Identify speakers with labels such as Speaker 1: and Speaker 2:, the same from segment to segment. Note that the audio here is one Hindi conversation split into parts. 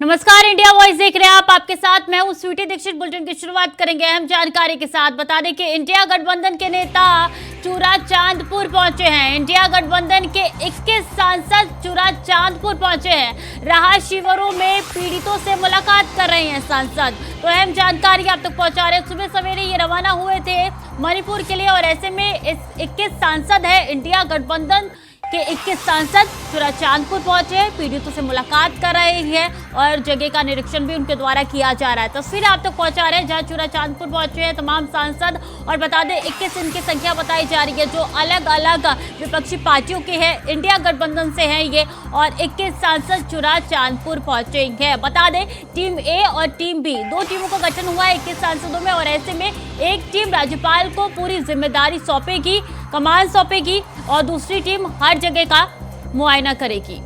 Speaker 1: नमस्कार, इंडिया वॉइस देख रहे हैं आप। आपके साथ मैं हूं स्वीटी दीक्षित। बुलेटिन की शुरुआत करेंगे अहम जानकारी के साथ। बता दें कि इंडिया गठबंधन के नेता चूरा चांदपुर पहुंचे हैं। इंडिया गठबंधन के 21 सांसद चूरा चांदपुर पहुंचे हैं। राहत शिविरों में पीड़ितों से मुलाकात कर रहे हैं सांसद। तो अहम जानकारी आप तक पहुंचा रहे हैं। सुबह सवेरे ये रवाना हुए थे मणिपुर के लिए और ऐसे में इस 21 सांसद है इंडिया गठबंधन के 21 सांसद चूरा चांदपुर पहुंचे, पीड़ितों से मुलाकात कर रहे हैं और जगह का निरीक्षण भी उनके द्वारा किया जा रहा है। तस्वीर आप तक पहुंचा रहे हैं जहां चूरा चांदपुर पहुंचे हैं तमाम सांसद। और बता दें 21 इनकी संख्या बताई जा रही है जो अलग अलग विपक्षी पार्टियों के हैं, इंडिया गठबंधन से हैं ये। और 21 सांसद चूरा चांदपुर पहुंचे हैं। बता दें टीम ए और टीम बी, दो टीमों का गठन हुआ है 21 सांसदों में। और ऐसे में एक टीम राज्यपाल को पूरी जिम्मेदारी सौंपेगी, कमान सौंपेगी और दूसरी टीम हर जगह का मुआयना करेगी।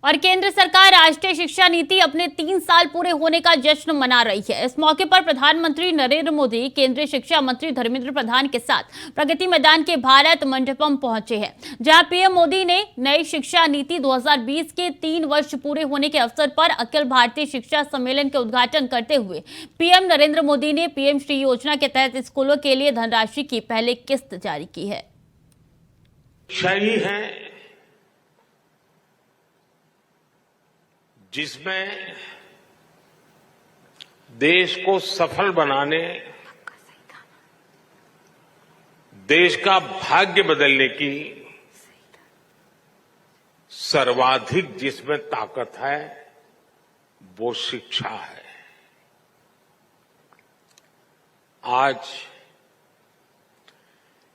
Speaker 1: और केंद्र सरकार राष्ट्रीय शिक्षा नीति अपने 3 साल पूरे होने का जश्न मना रही है। इस मौके पर प्रधानमंत्री नरेंद्र मोदी केंद्रीय शिक्षा मंत्री धर्मेंद्र प्रधान के साथ प्रगति मैदान के भारत मंडपम पहुंचे हैं, जहां पीएम मोदी ने नई शिक्षा नीति 2020 के 3 वर्ष पूरे होने के अवसर पर अखिल भारतीय शिक्षा सम्मेलन के उद्घाटन करते हुए पीएम नरेंद्र मोदी ने पीएम श्री योजना के तहत स्कूलों के लिए धनराशि की पहली किस्त जारी की है।
Speaker 2: सही है जिसमें देश को सफल बनाने, देश का भाग्य बदलने की सर्वाधिक जिसमें ताकत है वो शिक्षा है। आज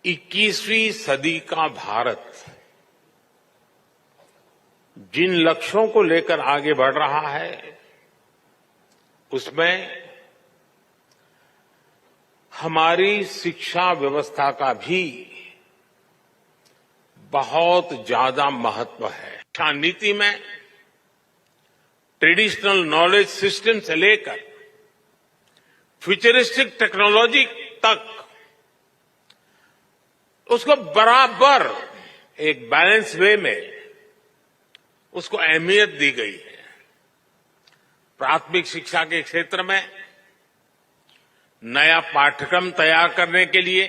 Speaker 2: 21वीं सदी का भारत जिन लक्ष्यों को लेकर आगे बढ़ रहा है उसमें हमारी शिक्षा व्यवस्था का भी बहुत ज्यादा महत्व है। शिक्षा नीति में ट्रेडिशनल नॉलेज सिस्टम से लेकर फ्यूचरिस्टिक टेक्नोलॉजी तक उसको बराबर एक बैलेंस वे में उसको अहमियत दी गई है। प्राथमिक शिक्षा के क्षेत्र में नया पाठ्यक्रम तैयार करने के लिए,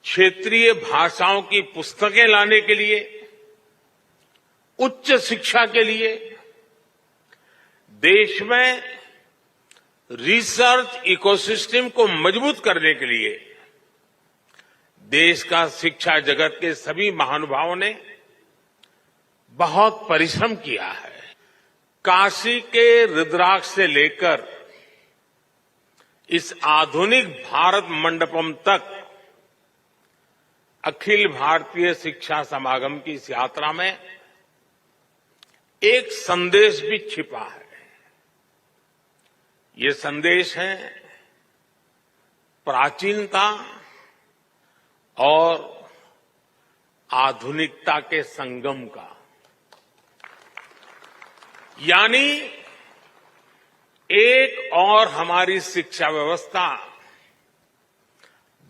Speaker 2: क्षेत्रीय भाषाओं की पुस्तकें लाने के लिए, उच्च शिक्षा के लिए, देश में रिसर्च इकोसिस्टम को मजबूत करने के लिए देश का शिक्षा जगत के सभी महानुभावों ने बहुत परिश्रम किया है। काशी के रुद्राक्ष से लेकर इस आधुनिक भारत मंडपम तक अखिल भारतीय शिक्षा समागम की इस यात्रा में एक संदेश भी छिपा है। ये संदेश है प्राचीनता और आधुनिकता के संगम का। यानी एक और हमारी शिक्षा व्यवस्था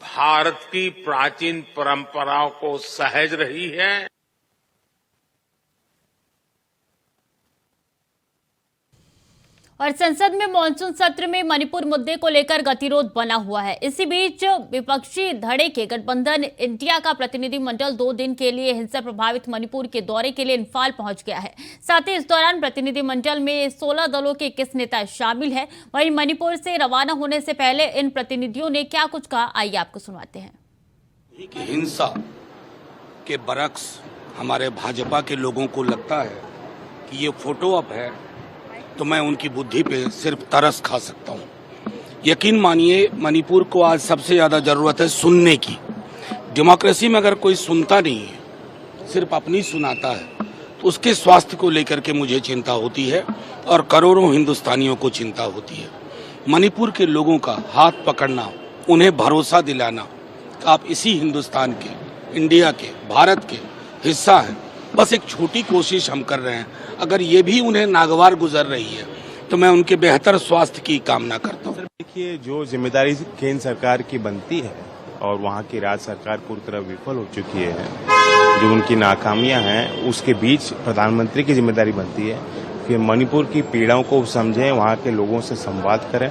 Speaker 2: भारत की प्राचीन परंपराओं को सहज रही है।
Speaker 1: और संसद में मानसून सत्र में मणिपुर मुद्दे को लेकर गतिरोध बना हुआ है। इसी बीच विपक्षी धड़े के गठबंधन इंडिया का प्रतिनिधिमंडल 2 दिन के लिए हिंसा प्रभावित मणिपुर के दौरे के लिए इम्फाल पहुंच गया है। साथ ही इस दौरान प्रतिनिधिमंडल में 16 दलों के 21 नेता शामिल हैं। वहीं मणिपुर से रवाना होने से पहले इन प्रतिनिधियों ने क्या कुछ कहा, आइए आपको सुनाते हैं।
Speaker 3: हिंसा के बरक्स हमारे भाजपा के लोगों को लगता है कि ये फोटो ऑप है तो मैं उनकी बुद्धि पे सिर्फ तरस खा सकता हूँ। यकीन मानिए मणिपुर को आज सबसे ज्यादा जरूरत है सुनने की। डेमोक्रेसी में अगर कोई सुनता नहीं है, सिर्फ अपनी सुनाता है, तो उसके स्वास्थ्य को लेकर के मुझे चिंता होती है और करोड़ों हिंदुस्तानियों को चिंता होती है। मणिपुर के लोगों का हाथ पकड़ना, उन्हें भरोसा दिलाना कि आप इसी हिंदुस्तान के, इंडिया के, भारत के हिस्सा हैं, बस एक छोटी कोशिश हम कर रहे हैं। अगर ये भी उन्हें नागवार गुजर रही है तो मैं उनके बेहतर स्वास्थ्य की कामना करता हूँ।
Speaker 4: देखिए, जो जिम्मेदारी केंद्र सरकार की बनती है और वहाँ की राज्य सरकार पूरी तरह विफल हो चुकी है। जो उनकी नाकामियां हैं उसके बीच प्रधानमंत्री की जिम्मेदारी बनती है कि मणिपुर की पीड़ाओं को समझें, वहाँ के लोगों से संवाद करें।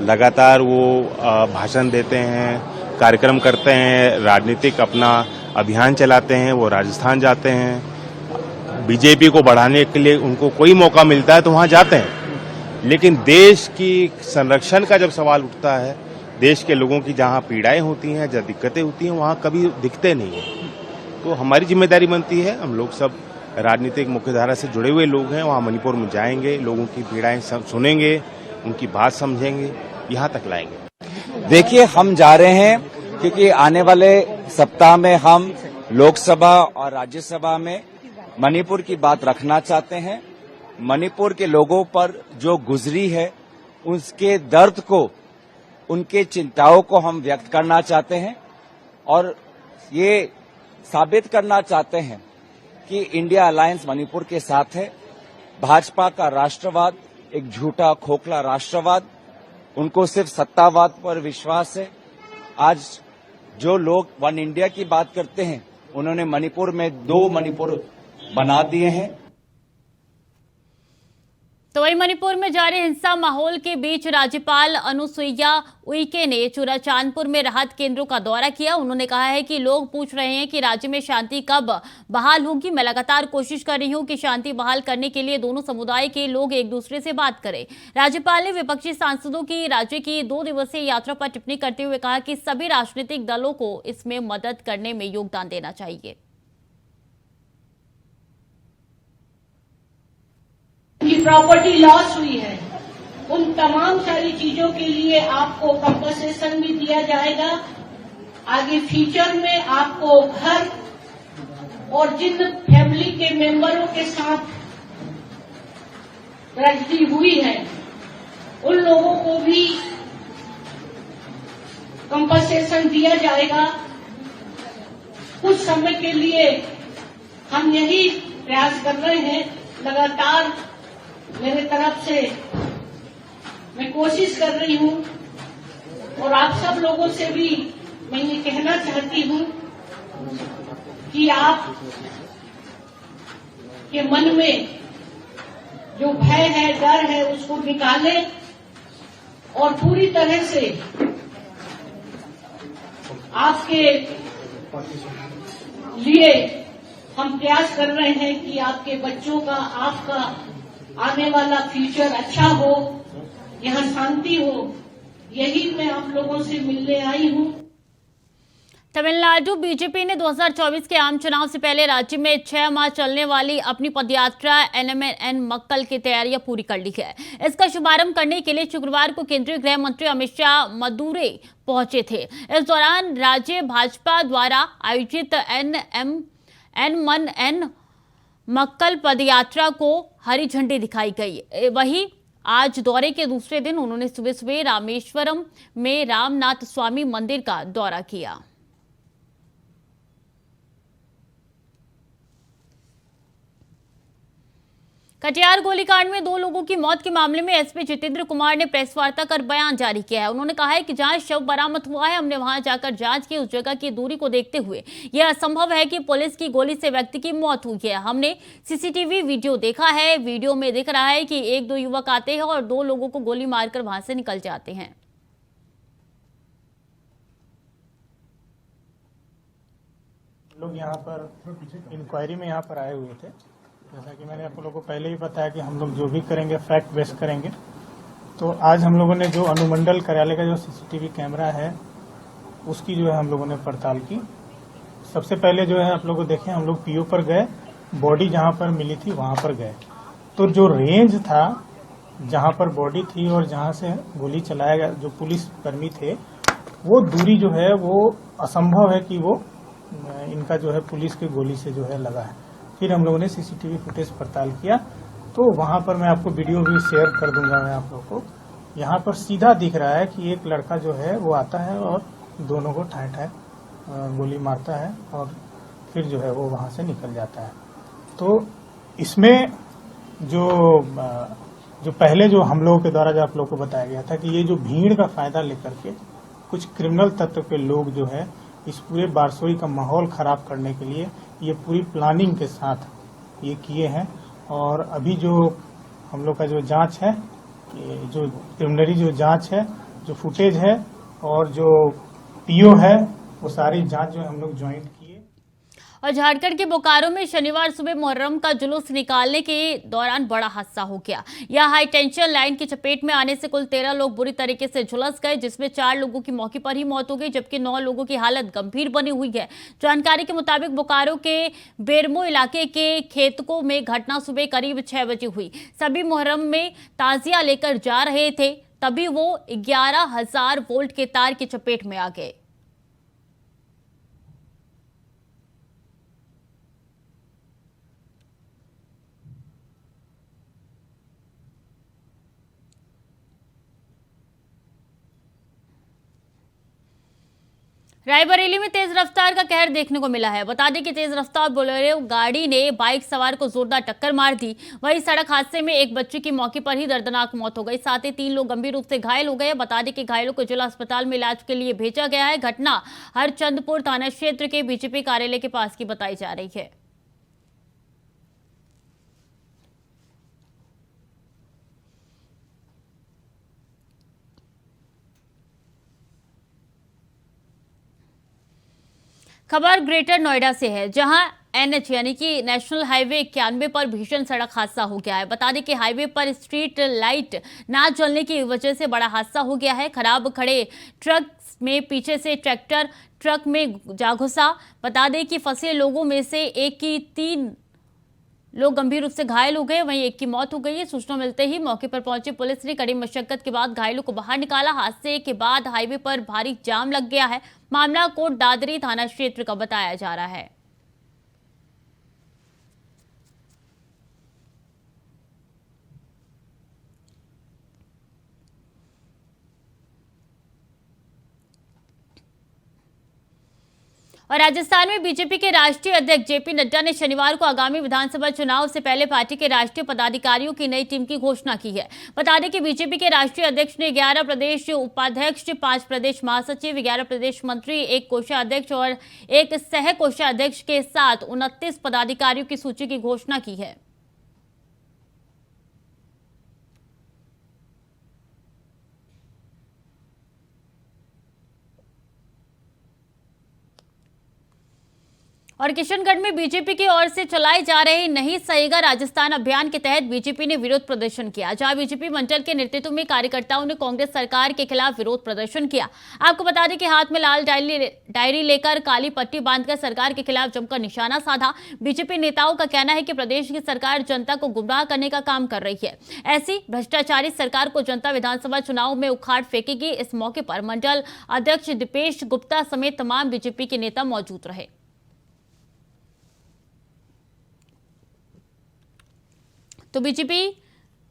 Speaker 4: लगातार वो भाषण देते हैं, कार्यक्रम करते हैं, राजनीतिक अपना अभियान चलाते हैं, वो राजस्थान जाते हैं, बीजेपी को बढ़ाने के लिए उनको कोई मौका मिलता है तो वहाँ जाते हैं। लेकिन देश की संरक्षण का जब सवाल उठता है, देश के लोगों की जहाँ पीड़ाएं होती हैं, जहाँ दिक्कतें होती हैं, वहाँ कभी दिखते नहीं हैं। तो हमारी जिम्मेदारी बनती है, हम लोग सब राजनीतिक मुख्यधारा से जुड़े हुए लोग हैं, वहाँ मणिपुर में जाएंगे, लोगों की पीड़ाएं सुनेंगे, उनकी बात समझेंगे, यहाँ तक लाएंगे।
Speaker 5: देखिए, हम जा रहे हैं क्योंकि आने वाले सप्ताह में हम लोकसभा और राज्यसभा में मणिपुर की बात रखना चाहते हैं। मणिपुर के लोगों पर जो गुजरी है, उसके दर्द को, उनके चिंताओं को हम व्यक्त करना चाहते हैं और ये साबित करना चाहते हैं कि इंडिया अलायंस मणिपुर के साथ है। भाजपा का राष्ट्रवाद एक झूठा खोखला राष्ट्रवाद, उनको सिर्फ सत्तावाद पर विश्वास है। आज जो लोग वन इंडिया की बात करते हैं, उन्होंने मणिपुर में 2 मणिपुर बना दिए हैं।
Speaker 1: तो वही मणिपुर में जारी हिंसा माहौल के बीच राज्यपाल अनुसुईया उइके ने चूराचांदपुर में राहत केंद्रों का दौरा किया। उन्होंने कहा है कि लोग पूछ रहे हैं कि राज्य में शांति कब बहाल होगी। मैं लगातार कोशिश कर रही हूं कि शांति बहाल करने के लिए दोनों समुदाय के लोग एक दूसरे से बात करें। राज्यपाल ने विपक्षी सांसदों की राज्य की 2 दिवसीय यात्रा पर टिप्पणी करते हुए कहा कि सभी राजनीतिक दलों को इसमें मदद करने में योगदान देना चाहिए।
Speaker 6: की प्रॉपर्टी लॉस हुई है, उन तमाम सारी चीजों के लिए आपको कंपनसेशन भी दिया जाएगा। आगे फ्यूचर में आपको घर और जिन फैमिली के मेंबरों के साथ ट्रेजेडी हुई है, उन लोगों को भी कंपनसेशन दिया जाएगा। कुछ समय के लिए हम यही प्रयास कर रहे हैं, लगातार मेरे तरफ से मैं कोशिश कर रही हूं और आप सब लोगों से भी मैं ये कहना चाहती हूं कि आप के मन में जो भय है, डर है, उसको निकालें और पूरी तरह से आपके लिए हम प्रयास कर रहे हैं कि आपके बच्चों का, आपका आने वाला फ्यूचर अच्छा हो, यहाँ शांति हो। यही मैं आप लोगों से मिलने आई हूँ।
Speaker 1: तमिलनाडु बीजेपी ने 2024 के आम चुनाव से पहले राज्य में 6 माह चलने वाली अपनी पदयात्रा एन मक्कल की तैयारियां पूरी कर ली है। इसका शुभारंभ करने के लिए शुक्रवार को केंद्रीय गृह मंत्री अमित शाह मदुरै पहुंचे थे। इस दौरान राज्य भाजपा द्वारा आयोजित एन मक्कल पदयात्रा को हरी झंडी दिखाई गई। वहीं आज दौरे के दूसरे दिन उन्होंने सुबह सुबह रामेश्वरम में रामनाथ स्वामी मंदिर का दौरा किया। कटिहार गोलीकांड में 2 लोगों की मौत के मामले में एसपी जितेंद्र कुमार ने प्रेस वार्ता कर बयान जारी किया है। उन्होंने कहा है कि जहां शव बरामद हुआ है, हमने वहां जाकर जांच की। उस जगह की दूरी को देखते हुए यह असंभव है कि पुलिस की गोली से व्यक्ति की मौत हुई है। हमने सीसीटीवी वीडियो देखा है, वीडियो में दिख रहा है कि 1-2 युवक आते हैं और 2 लोगों को गोली मारकर वहां से निकल जाते हैं।
Speaker 7: लोग यहाँ पर इंक्वायरी में यहाँ पर आए हुए थे। जैसा कि मैंने आप लोगों को पहले ही बताया कि हम लोग जो भी करेंगे फैक्ट बेस करेंगे। तो आज हम लोगों ने जो अनुमंडल कार्यालय का जो सीसीटीवी कैमरा है, उसकी जो है हम लोगों ने पड़ताल की। सबसे पहले जो है आप लोग देखें, हम लोग पीओ पर गए, बॉडी जहां पर मिली थी वहां पर गए। तो जो रेंज था जहां पर बॉडी थी और जहां से गोली चलाया गया, जो पुलिस कर्मी थे, वो दूरी जो है वो असंभव है कि वो इनका जो है पुलिस की गोली से जो है लगा है। फिर हम लोगों ने सीसीटीवी फुटेज पड़ताल किया, तो वहां पर मैं आपको वीडियो भी शेयर कर दूंगा मैं आप लोगों को। यहाँ पर सीधा दिख रहा है कि एक लड़का जो है वो आता है और दोनों को ठाए ठाए गोली मारता है और फिर जो है वो वहां से निकल जाता है। तो इसमें जो पहले जो हम लोगों के द्वारा जो आप लोगों को बताया गया था कि ये जो भीड़ का फायदा लेकर के कुछ क्रिमिनल तत्व के लोग जो है इस पूरे बारसोई का माहौल खराब करने के लिए ये पूरी प्लानिंग के साथ ये किए हैं। और अभी जो हम लोग का जो जांच है, ये जो प्रिलिमिनरी जो जांच है, जो फुटेज है और जो पीओ है, वो सारी जांच जो हम लोग ज्वाइंट किए।
Speaker 1: और झारखंड के बोकारो में शनिवार सुबह मुहर्रम का जुलूस निकालने के दौरान बड़ा हादसा हो गया। यह हाई टेंशन लाइन की चपेट में आने से कुल 13 लोग बुरी तरीके से झुलस गए, जिसमें 4 लोगों की मौके पर ही मौत हो गई, जबकि 9 लोगों की हालत गंभीर बनी हुई है। जानकारी के मुताबिक बोकारो के बेरमो इलाके के खेतकों में घटना सुबह करीब 6 बजे हुई। सभी मुहर्रम में ताजिया लेकर जा रहे थे, तभी वो 11,000 वोल्ट के तार की चपेट में आ गए। रायबरेली में तेज रफ्तार का कहर देखने को मिला है। बता दें कि तेज रफ्तार बोलेरो गाड़ी ने बाइक सवार को जोरदार टक्कर मार दी। वहीं सड़क हादसे में एक बच्चे की मौके पर ही दर्दनाक मौत हो गई, साथ ही 3 लोग गंभीर रूप से घायल हो गए। बता दें कि घायलों को जिला अस्पताल में इलाज के लिए भेजा गया है। घटना हरचंदपुर थाना क्षेत्र के बीजेपी कार्यालय के पास की बताई जा रही है। खबर ग्रेटर नोएडा से है, जहां एनएच यानी कि नेशनल हाईवे 91 पर भीषण सड़क हादसा हो गया है। बता दें कि हाईवे पर स्ट्रीट लाइट ना जलने की वजह से बड़ा हादसा हो गया है। खराब खड़े ट्रक में पीछे से ट्रैक्टर ट्रक में जा घुसा। बता दें कि फंसे लोगों में से एक की 3 लोग गंभीर रूप से घायल हो गए, वहीं एक की मौत हो गई है। सूचना मिलते ही मौके पर पहुंची पुलिस ने कड़ी मशक्कत के बाद घायलों को बाहर निकाला। हादसे के बाद हाईवे पर भारी जाम लग गया है। मामला कोट दादरी थाना क्षेत्र का बताया जा रहा है। और राजस्थान में बीजेपी के राष्ट्रीय अध्यक्ष जेपी नड्डा ने शनिवार को आगामी विधानसभा चुनाव से पहले पार्टी के राष्ट्रीय पदाधिकारियों की नई टीम की घोषणा की है। बता दें कि बीजेपी के राष्ट्रीय अध्यक्ष ने 11 प्रदेश उपाध्यक्ष, 5 प्रदेश महासचिव, 11 प्रदेश मंत्री, 1 कोषाध्यक्ष और 1 सह कोषाध्यक्ष के साथ 29 पदाधिकारियों की सूची की घोषणा की है। और किशनगढ़ में बीजेपी की ओर से चलाए जा रहे नहीं सहेगा राजस्थान अभियान के तहत बीजेपी ने विरोध प्रदर्शन किया, जहां बीजेपी मंडल के नेतृत्व में कार्यकर्ताओं ने कांग्रेस सरकार के खिलाफ विरोध प्रदर्शन किया। आपको बता दें कि हाथ में लाल डायरी लेकर काली पट्टी बांधकर सरकार के खिलाफ जमकर निशाना साधा। बीजेपी नेताओं का कहना है कि प्रदेश की सरकार जनता को गुमराह करने का काम कर रही है। ऐसी भ्रष्टाचारी सरकार को जनता विधानसभा चुनाव में उखाड़ फेंकेगी। इस मौके पर मंडल अध्यक्ष दीपेश गुप्ता समेत तमाम बीजेपी के नेता मौजूद रहे। तो बीजेपी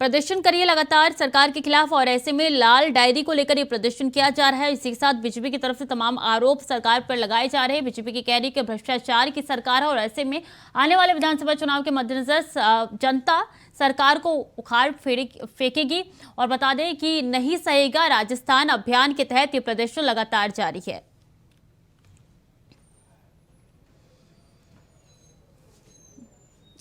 Speaker 1: प्रदर्शन करिए लगातार सरकार के खिलाफ, और ऐसे में लाल डायरी को लेकर ये प्रदर्शन किया जा रहा है। इसी के साथ बीजेपी की तरफ से तमाम आरोप सरकार पर लगाए जा रहे हैं। बीजेपी की कह रही है कि भ्रष्टाचार की सरकार है, और ऐसे में आने वाले विधानसभा चुनाव के मद्देनजर जनता सरकार को उखाड़ फेंकेगी। और बता दें कि नहीं सहेगा राजस्थान अभियान के तहत ये प्रदर्शन लगातार जारी है।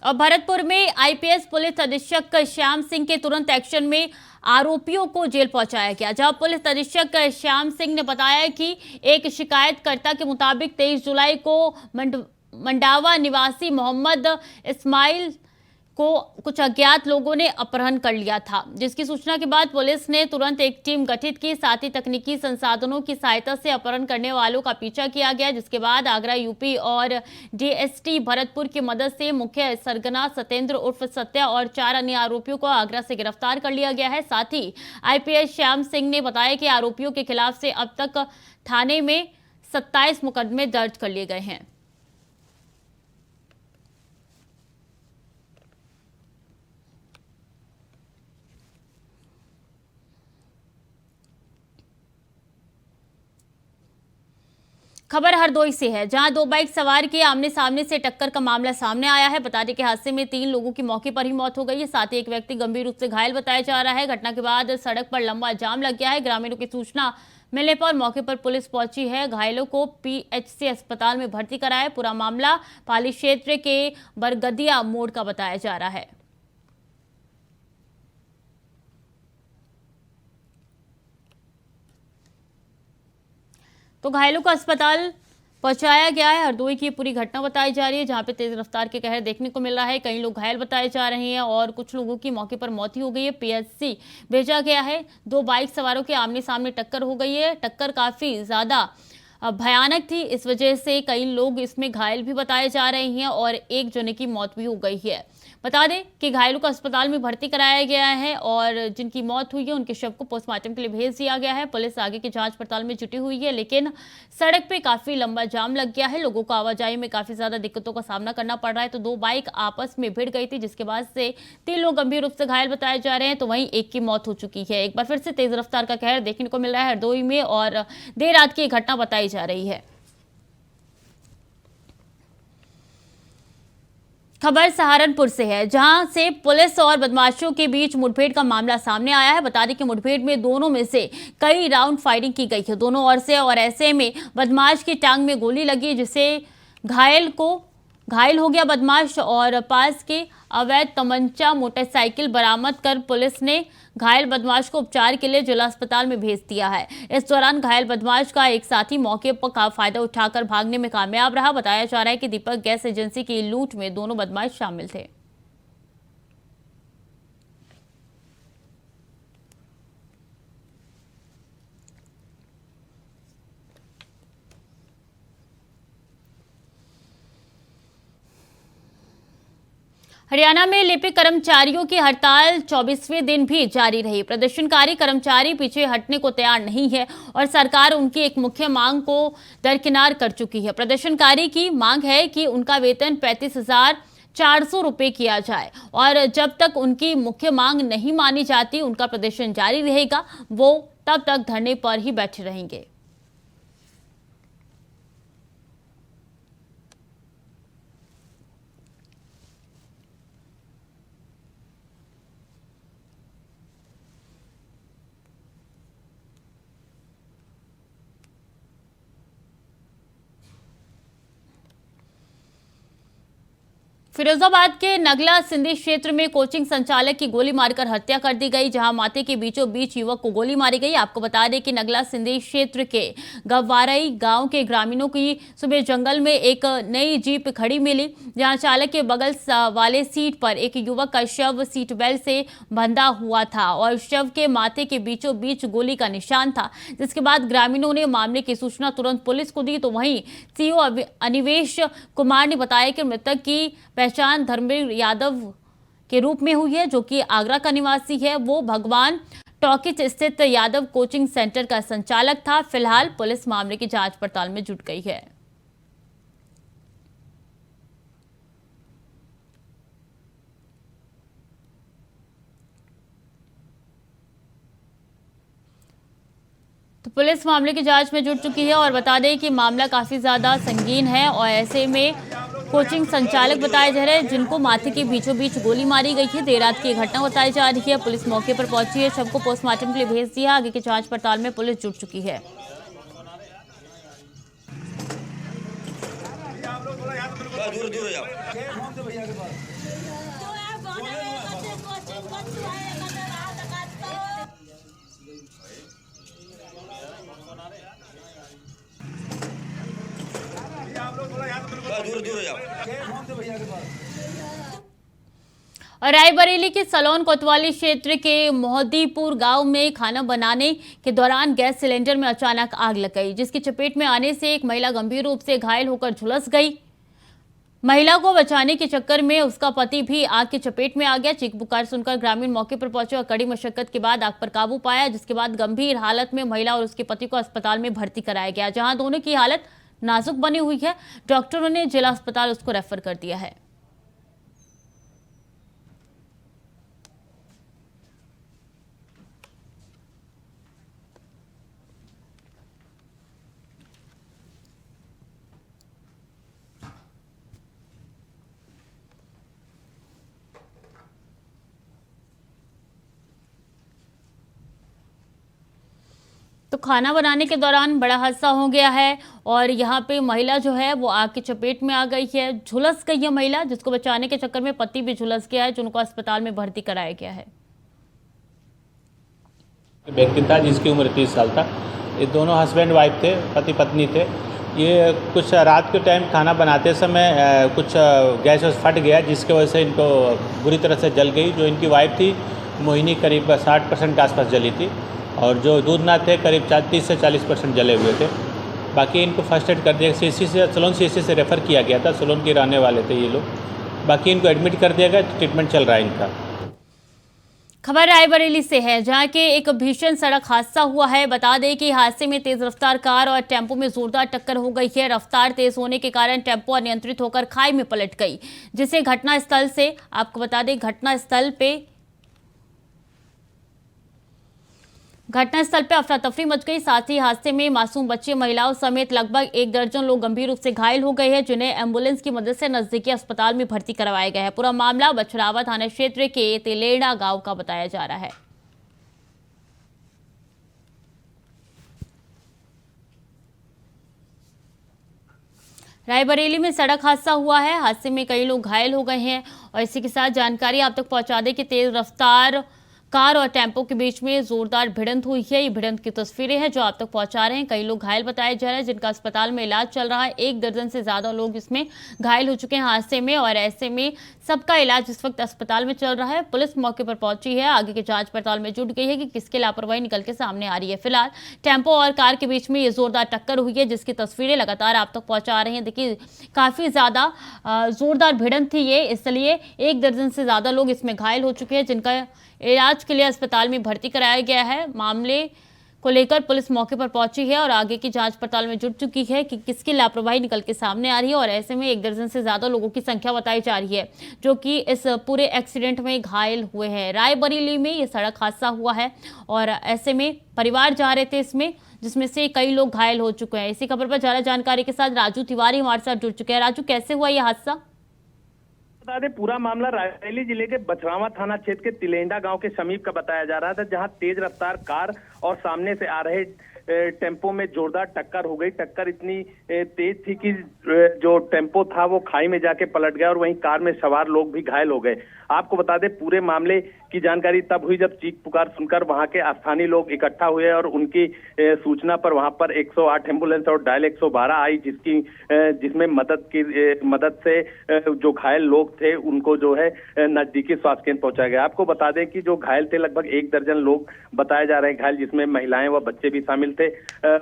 Speaker 1: और भरतपुर में आईपीएस पुलिस अधीक्षक श्याम सिंह के तुरंत एक्शन में आरोपियों को जेल पहुंचाया गया, जहां पुलिस अधीक्षक श्याम सिंह ने बताया कि एक शिकायतकर्ता के मुताबिक 23 जुलाई को मंडावा निवासी मोहम्मद इस्माइल को कुछ अज्ञात लोगों ने अपहरण कर लिया था, जिसकी सूचना के बाद पुलिस ने तुरंत एक टीम गठित की। साथ ही तकनीकी संसाधनों की सहायता से अपहरण करने वालों का पीछा किया गया, जिसके बाद आगरा यूपी और डीएसटी भरतपुर की मदद से मुख्य सरगना सत्येंद्र उर्फ सत्या और 4 अन्य आरोपियों को आगरा से गिरफ्तार कर लिया गया है। साथ ही आईपीएस श्याम सिंह ने बताया कि आरोपियों के खिलाफ से अब तक थाने में 27 मुकदमे दर्ज कर लिए गए हैं। खबर हरदोई से है, जहां 2 बाइक सवार की आमने सामने से टक्कर का मामला सामने आया है। बता दें कि हादसे में 3 लोगों की मौके पर ही मौत हो गई है, साथ ही एक व्यक्ति गंभीर रूप से घायल बताया जा रहा है। घटना के बाद सड़क पर लंबा जाम लग गया है। ग्रामीणों की सूचना मिलने पर मौके पर पुलिस पहुंची है। घायलों को पीएचसी अस्पताल में भर्ती कराया है। पूरा मामला पाली क्षेत्र के बरगदिया मोड़ का बताया जा रहा है। तो घायलों को अस्पताल पहुंचाया गया है। हरदोई की पूरी घटना बताई जा रही है, जहां पे तेज रफ्तार के कहर देखने को मिल रहा है। कई लोग घायल बताए जा रहे हैं और कुछ लोगों की मौके पर मौत ही हो गई है। पीएचसी भेजा गया है। दो बाइक सवारों के आमने सामने टक्कर हो गई है। टक्कर काफी ज्यादा भयानक थी, इस वजह से कई लोग इसमें घायल भी बताए जा रहे हैं और एक जने की मौत भी हो गई है। बता दें कि घायलों को अस्पताल में भर्ती कराया गया है और जिनकी मौत हुई है उनके शव को पोस्टमार्टम के लिए भेज दिया गया है। पुलिस आगे की जांच पड़ताल में जुटी हुई है, लेकिन सड़क पे काफी लंबा जाम लग गया है। लोगों को आवाजाही में काफी ज्यादा दिक्कतों का सामना करना पड़ रहा है। तो दो बाइक आपस में भिड़ गई थी, जिसके बाद से 3 लोग गंभीर रूप से घायल बताए जा रहे हैं, तो वहीं एक की मौत हो चुकी है। एक बार फिर से तेज रफ्तार का कहर देखने को मिल रहा है हरदोई में और देर रात की घटना बताई जा रही है। खबर सहारनपुर से है, जहां से पुलिस और बदमाशों के बीच मुठभेड़ का मामला सामने आया है। बता दें कि मुठभेड़ में दोनों में से कई राउंड फायरिंग की गई है दोनों ओर से, और ऐसे में बदमाश की टांग में गोली लगी, जिससे घायल हो गया बदमाश। और पास के अवैध तमंचा मोटरसाइकिल बरामद कर पुलिस ने घायल बदमाश को उपचार के लिए जिला अस्पताल में भेज दिया है। इस दौरान घायल बदमाश का एक साथी मौके पर का फायदा उठाकर भागने में कामयाब रहा। बताया जा रहा है कि दीपक गैस एजेंसी की लूट में दोनों बदमाश शामिल थे। हरियाणा में लिपिक कर्मचारियों की हड़ताल 24वें दिन भी जारी रही। प्रदर्शनकारी कर्मचारी पीछे हटने को तैयार नहीं है और सरकार उनकी एक मुख्य मांग को दरकिनार कर चुकी है। प्रदर्शनकारी की मांग है कि उनका वेतन 35,400 रुपए किया जाए और जब तक उनकी मुख्य मांग नहीं मानी जाती उनका प्रदर्शन जारी रहेगा। वो तब तक धरने पर ही बैठे रहेंगे। फिरोजाबाद के नगला सिंधी क्षेत्र में कोचिंग संचालक की गोली मारकर हत्या कर दी गई, जहां माथे के बीचों बीच युवक को गोली मारी गई। आपको बता दें कि नगला सिंधी क्षेत्र के गवारई गांव के ग्रामीणों की सुबह जंगल में एक नई जीप खड़ी मिली, जहां चालक के बगल वाले सीट पर एक युवक का शव सीट बेल्ट से बंधा हुआ था और शव के माथे के बीचों बीच गोली का निशान था। जिसके बाद ग्रामीणों ने मामले की सूचना तुरंत पुलिस को दी। तो वहीं सीओ अनिवेश कुमार ने बताया कि मृतक की पहचान धर्मवीर यादव के रूप में हुई है, जो कि आगरा का निवासी है। वो भगवान टॉकीज स्थित यादव कोचिंग सेंटर का संचालक था। फिलहाल पुलिस मामले की जांच पड़ताल में जुट गई है। तो पुलिस मामले की जांच में जुट चुकी है और बता दें कि मामला काफी ज्यादा संगीन है और ऐसे में कोचिंग संचालक बताए जा रहे हैं जिनको माथे के बीचों बीच गोली मारी गई है। देर रात की घटना बताई जा रही है। पुलिस मौके पर पहुंची है, शव को पोस्टमार्टम के लिए भेज दिया। आगे की जांच पड़ताल में पुलिस जुट चुकी है। और रायबरेली के सलोन कोतवाली क्षेत्र के मोहद्दीपुर गांव में खाना बनाने के दौरान गैस सिलेंडर में अचानक आग लग गई, जिसकी चपेट में आने से एक महिला गंभीर रूप से घायल होकर झुलस गई। महिला को बचाने के चक्कर में उसका पति भी आग की चपेट में आ गया। चीख पुकार सुनकर ग्रामीण मौके पर पहुंचे और कड़ी मशक्कत के बाद आग पर काबू पाया, जिसके बाद गंभीर हालत में महिला और उसके पति को अस्पताल में भर्ती कराया गया, जहां दोनों की हालत नाजुक बनी हुई है। डॉक्टरों ने जिला अस्पताल उसको रेफर कर दिया है। तो खाना बनाने के दौरान बड़ा हादसा हो गया है और यहाँ पे महिला जो है वो आग की चपेट में आ गई है, झुलस गई है महिला, जिसको बचाने के चक्कर में पति भी झुलस गया है, जिनको अस्पताल में भर्ती कराया गया है।
Speaker 8: व्यक्ति था जिसकी उम्र 30 साल था। ये दोनों हस्बैंड वाइफ थे, पति पत्नी थे। ये कुछ रात के टाइम खाना बनाते समय कुछ गैस फट गया, जिसके वजह से इनको बुरी तरह से जल गई। जो इनकी वाइफ थी मोहिनी करीब 60% के आसपास जली थी और जो दूधनाथ थे करीब 30 से 40% जले हुए थे। बाकी इनको फर्स्ट एड कर दिया, सोलन सीएचसी से रेफ़र किया गया था। सोलन के रहने वाले थे ये लोग। बाकी इनको एडमिट कर दिया गया, ट्रीटमेंट चल रहा है इनका।
Speaker 1: खबर रायबरेली से है, जहां के एक भीषण सड़क हादसा हुआ है। बता दें कि हादसे में तेज रफ्तार कार और टेम्पो में जोरदार टक्कर हो गई है। रफ्तार तेज होने के कारण टेम्पो अनियंत्रित होकर खाई में पलट गई, जिसे घटनास्थल से आपको बता दें घटनास्थल पे अफरा तफरी मच गई। साथ ही हादसे में मासूम बच्चे, महिलाओं समेत लगभग 1 दर्जन लोग गंभीर रूप से घायल हो गए हैं, जिन्हें एम्बुलेंस की मदद से नजदीकी अस्पताल में भर्ती करवाया गया है। पूरा मामला बछरावा थाना क्षेत्र के तिलेड़ा गांव का बताया जा रहा है। रायबरेली में सड़क हादसा हुआ है। हादसे में कई लोग घायल हो गए हैं और इसी के साथ जानकारी आप तक पहुंचा दें कि तेज रफ्तार कार और टेम्पो के बीच में जोरदार भिड़ंत हुई है। ये भिड़ंत की तस्वीरें हैं जो आप तक पहुंचा रहे हैं। कई लोग घायल बताए जा रहे हैं, जिनका अस्पताल में इलाज चल रहा है। 1 दर्जन से ज्यादा लोग इसमें घायल हो चुके हैं हादसे में और ऐसे में सबका इलाज इस वक्त अस्पताल में चल रहा है। पुलिस मौके पर पहुंची है, आगे की जांच पड़ताल में जुट गई है कि किसकी लापरवाही निकल के सामने आ रही है। फिलहाल टेम्पो और कार के बीच में ये जोरदार टक्कर हुई है, जिसकी तस्वीरें लगातार आप तक पहुंचा रहे हैं। देखिए काफी ज्यादा जोरदार भिड़ंत थी ये, इसलिए 1 दर्जन से ज्यादा लोग इसमें घायल हो चुके हैं, जिनका इलाज के लिए अस्पताल में भर्ती कराया गया है। मामले को लेकर पुलिस मौके पर पहुंची है और आगे की जांच पड़ताल में जुट चुकी है कि किसकी लापरवाही निकल के सामने आ रही है और ऐसे में 1 दर्जन से ज्यादा लोगों की संख्या बताई जा रही है जो कि इस पूरे एक्सीडेंट में घायल हुए हैं। रायबरेली में ये सड़क हादसा हुआ है और ऐसे में परिवार जा रहे थे इसमें, जिसमें से कई लोग घायल हो चुके हैं। इसी खबर पर ज्यादा जानकारी के साथ राजू तिवारी हमारे साथ जुड़ चुके हैं। राजू, कैसे हुआ ये हादसा?
Speaker 9: बता दें, पूरा मामला रायबरेली जिले के बछरावा थाना क्षेत्र के तिलेंडा गांव के समीप का बताया जा रहा था, जहां तेज रफ्तार कार और सामने से आ रहे टेम्पो में जोरदार टक्कर हो गई। टक्कर इतनी तेज थी कि जो टेम्पो था वो खाई में जाके पलट गया और वहीं कार में सवार लोग भी घायल हो गए। आपको बता दें, पूरे मामले की जानकारी तब हुई जब चीख पुकार सुनकर वहां के स्थानीय लोग इकट्ठा हुए और उनकी सूचना पर वहां पर 108 एम्बुलेंस और डायल 112 आई, जिसमें मदद से जो घायल लोग थे उनको जो है नजदीकी स्वास्थ्य केंद्र पहुंचाया गया। आपको बता दें कि जो घायल थे लगभग 1 दर्जन लोग बताए जा रहे हैं घायल, जिसमें महिलाएं व बच्चे भी शामिल थे।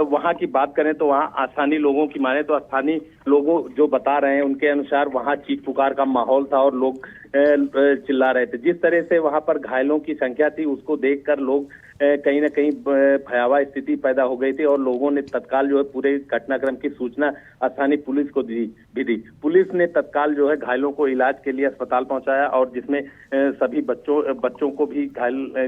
Speaker 9: वहां की बात करें तो वहां स्थानीय लोगों की माने तो स्थानीय लोगों जो बता रहे हैं उनके अनुसार वहां चीख पुकार का माहौल था और लोग चिल्ला रहे थे। जिस तरह से वहां पर घायलों की संख्या थी उसको देखकर लोग कहीं ना कहीं भयावह स्थिति पैदा हो गई थी और लोगों ने तत्काल जो है पूरे घटनाक्रम की सूचना स्थानीय पुलिस को दी। पुलिस ने तत्काल जो है घायलों को इलाज के लिए अस्पताल पहुंचाया और जिसमें सभी बच्चों को भी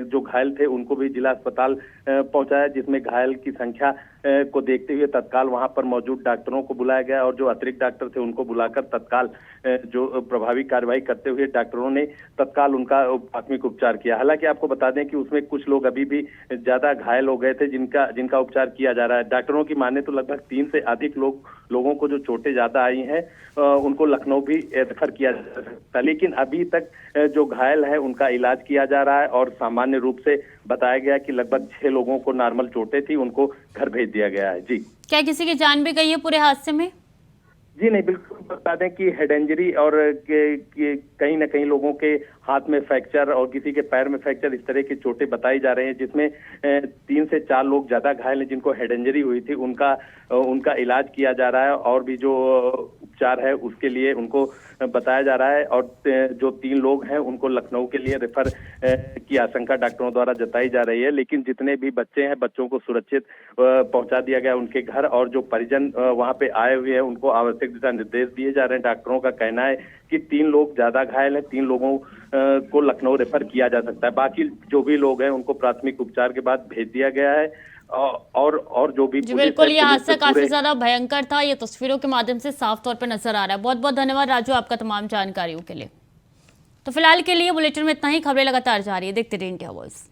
Speaker 9: जो घायल थे उनको भी जिला अस्पताल पहुंचाया, जिसमें घायल की संख्या को देखते हुए तत्काल वहां पर मौजूद डॉक्टरों को बुलाया गया और जो अतिरिक्त डॉक्टर थे उनको बुलाकर तत्काल जो प्रभावी कार्रवाई करते हुए डॉक्टरों ने तत्काल उनका प्राथमिक उपचार किया। हालांकि आपको बता दें कि उसमें कुछ लोग अभी भी ज्यादा घायल हो गए थे जिनका उपचार किया जा रहा है। डॉक्टरों की माने तो लगभग 3 से अधिक लोगों को जो चोटें ज्यादा आई हैं उनको लखनऊ भी रेफर किया जा सकता है, लेकिन अभी तक जो घायल है उनका इलाज किया जा रहा है और सामान्य रूप से बताया गया कि लगभग 6 लोगों को नॉर्मल चोटें थी, उनको घर भेज दिया गया है। जी,
Speaker 1: क्या किसी की जान भी गई है पूरे हादसे में?
Speaker 9: जी नहीं, बिल्कुल बता दें कि हेड इंजरी और कहीं न कहीं लोगों के हाथ में फ्रैक्चर और किसी के पैर में फ्रैक्चर, इस तरह की चोटें बताई जा रही हैं, जिसमें 3 से 4 लोग ज्यादा घायल हैं जिनको हेड इंजरी हुई थी। उनका इलाज किया जा रहा है और भी जो उपचार है उसके लिए उनको बताया जा रहा है और जो 3 लोग हैं उनको लखनऊ के लिए रेफर की आशंका डॉक्टरों द्वारा जताई जा रही है। लेकिन जितने भी बच्चे हैं बच्चों को सुरक्षित पहुंचा दिया गया उनके घर और जो परिजन वहां पे आए हुए हैं उनको आवश्यक दिशा निर्देश दिए जा रहे हैं। डॉक्टरों का कहना है कि 3 लोग ज्यादा घायल हैं, 3 लोगों को लखनऊ रेफर किया जा सकता है। बाकी जो भी लोग हैं उनको प्राथमिक उपचार के बाद भेज दिया गया है और जो भी
Speaker 1: बिल्कुल ये हादसा काफी ज्यादा भयंकर था, ये तस्वीरों के माध्यम से साफ तौर पर नजर आ रहा है। बहुत बहुत धन्यवाद राजू आपका तमाम जानकारियों के लिए। तो फिलहाल के लिए बुलेटिन में इतना ही। खबरें लगातार जारी है, देखते रहिए इंडिया वॉइस।